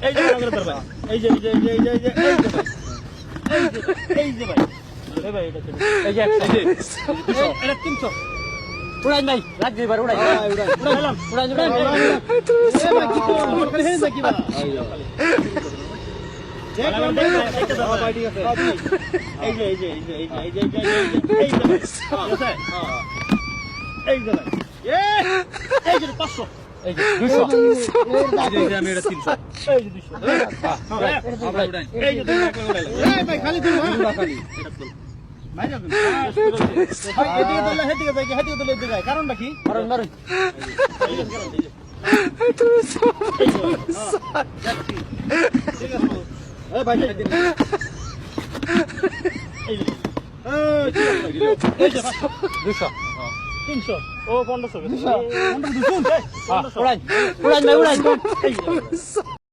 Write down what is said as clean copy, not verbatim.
এই যে আমাদের দরবার এই যে এই যে ভাই এই ভাই এটা এই যে এটা 300 উড়াই নাই লাগবে এবার উড়াই উড়াইলাম উড়াই এ ভাই কি তো আমার খালি হেন কি বা কারণটা কি ভাই দুশো 300 ও 1500 উড়াই উড়াই উড়াই